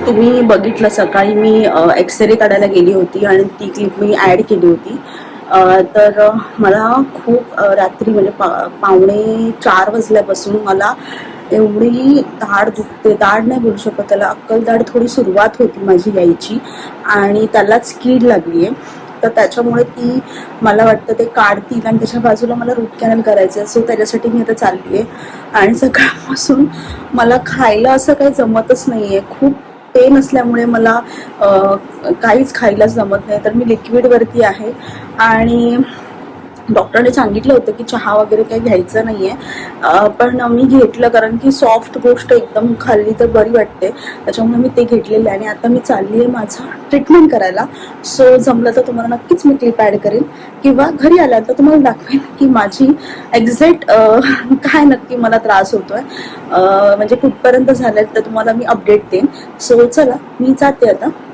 तुम्ही बघितलं सकाळी मी एक्सरे काढायला गेली होती आणि ती क्लिप मी ॲड केली होती. तर मला खूप रात्री म्हणजे पावणे 4 वाजल्यापासून मला एवढी दाढ दुखते, दाढ नाही बोलू शकत त्याला, अक्कलदाढ थोडी सुरुवात होती माझी यायची आणि त्यालाच कीड लागली आहे. तर त्याच्यामुळे ती मला वाटतं ते काढतील आणि त्याच्या बाजूला मला रूट कॅनल करायचं आहे. सो त्याच्यासाठी मी आता चालली आहे. आणि सकाळपासून मला खायला असं काही जमतच नाही आहे. खूप पेन असल्यामुळे मला काहीच खायलाच जमत नाही. तर मी लिक्विडवरती आहे आणि डॉक्टरने सांगितलं होतं की चहा वगैरे काही घ्यायचं नाही आहे, पण मी घेतलं कारण की सॉफ्ट गोष्ट एकदम खाल्ली तर बरी वाटते. त्याच्यामुळे मी ते घेतलेलं आहे आणि आता मी चालली आहे माझं ट्रीटमेंट करायला. सो जमलं तर तुम्हाला नक्कीच मी क्लिप ॲड करेन किंवा घरी आल्यानंतर तुम्हाला दाखवेन की माझी एक्झॅक्ट काय नक्की मला त्रास होतो आहे, म्हणजे कुठपर्यंत झालं तर तुम्हाला मी अपडेट देईन. सो चला मी जाते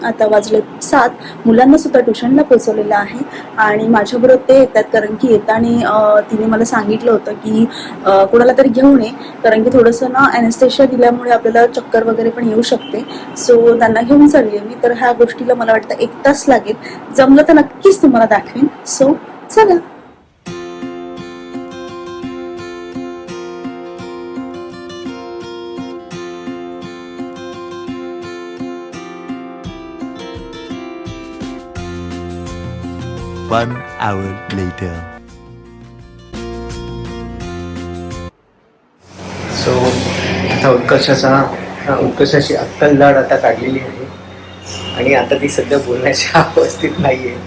आता वाजले 7. मुलांना सुद्धा ट्युशनला पोचवलेलं आहे आणि माझ्याबरोबर ते येतात कारण की येताना तिने मला सांगितलं होतं की कोणाला तरी घेऊन ये कारण की थोडंसं ना ॲनेस्थेशिया दिल्यामुळे आपल्याला चक्कर वगैरे पण येऊ शकते. सो त्यांना घेऊन चालली आहे मी. तर ह्या गोष्टीला मला वाटतं 1 तास लागेल. जमलं तर नक्कीच तुम्हाला दाखवेन. सो चला. One hour later. सो आता उत्कर्षाची अक्कलदाढ आता काढलेली आहे आणि आता ती सध्या बोलण्याच्या अवस्थेत नाही आहे.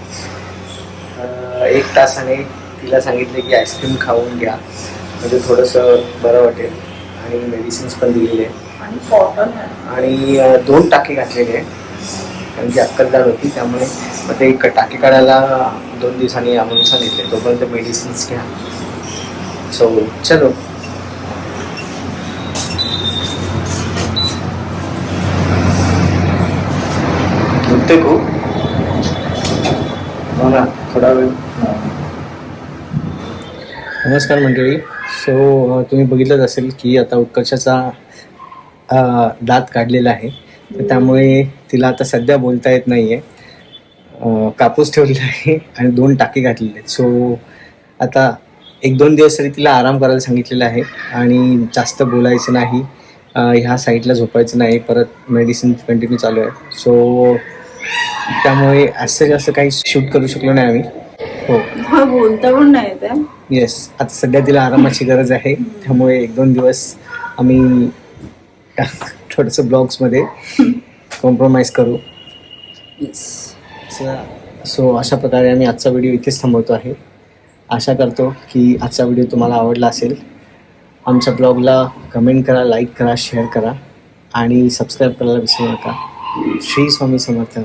1 तासाने तिला सांगितले की आईस्क्रीम खाऊन घ्या म्हणजे थोडंसं बरं वाटेल आणि मेडिसिन्स पण दिलेले आणि कॉटन आणि 2 टाके घातलेले आहे कारण की अक्कलदाढ होती. त्यामुळे मग ते टाके काढायला 2 दिवसांनी आणून सांगितले. तोपर्यंत मेडिसिन्स घ्या. सो चलो. दुखते खूप हो ना थोडा वेळ. नमस्कार मंडळी. सो तुम्ही बघितलंच असेल की आता उत्कर्षाचा दात काढलेला आहे. तर त्यामुळे तिला आता सध्या बोलता येत नाही आहे. कापूस ठेवलेला आहे आणि 2 टाके घातलेले आहेत. सो आता 1-2 दिवस तरी तिला आराम करायला सांगितलेला आहे आणि जास्त बोलायचं नाही, ह्या साईडला झोपायचं नाही. परत मेडिसिन कंटिन्यू चालू आहे. सो त्यामुळे असं काही शूट करू शकलो नाही आम्ही. हो बोलता पण नाही त्या. येस, आता सध्या तिला आरामाची गरज आहे. त्यामुळे 1-2 दिवस आम्ही थोडंसं ब्लॉग्समध्ये कॉम्प्रोमाइज करू. सो अशा प्रकारे आम्ही आजचा व्हिडिओ इथेच थांबवतो आहे. आशा करतो की आजचा व्हिडिओ तुम्हाला आवडला असेल. आमच्या ब्लॉगला कमेंट करा, लाईक करा, शेअर करा आणि सबस्क्राईब करायला विसरू नका. श्री स्वामी समर्थ.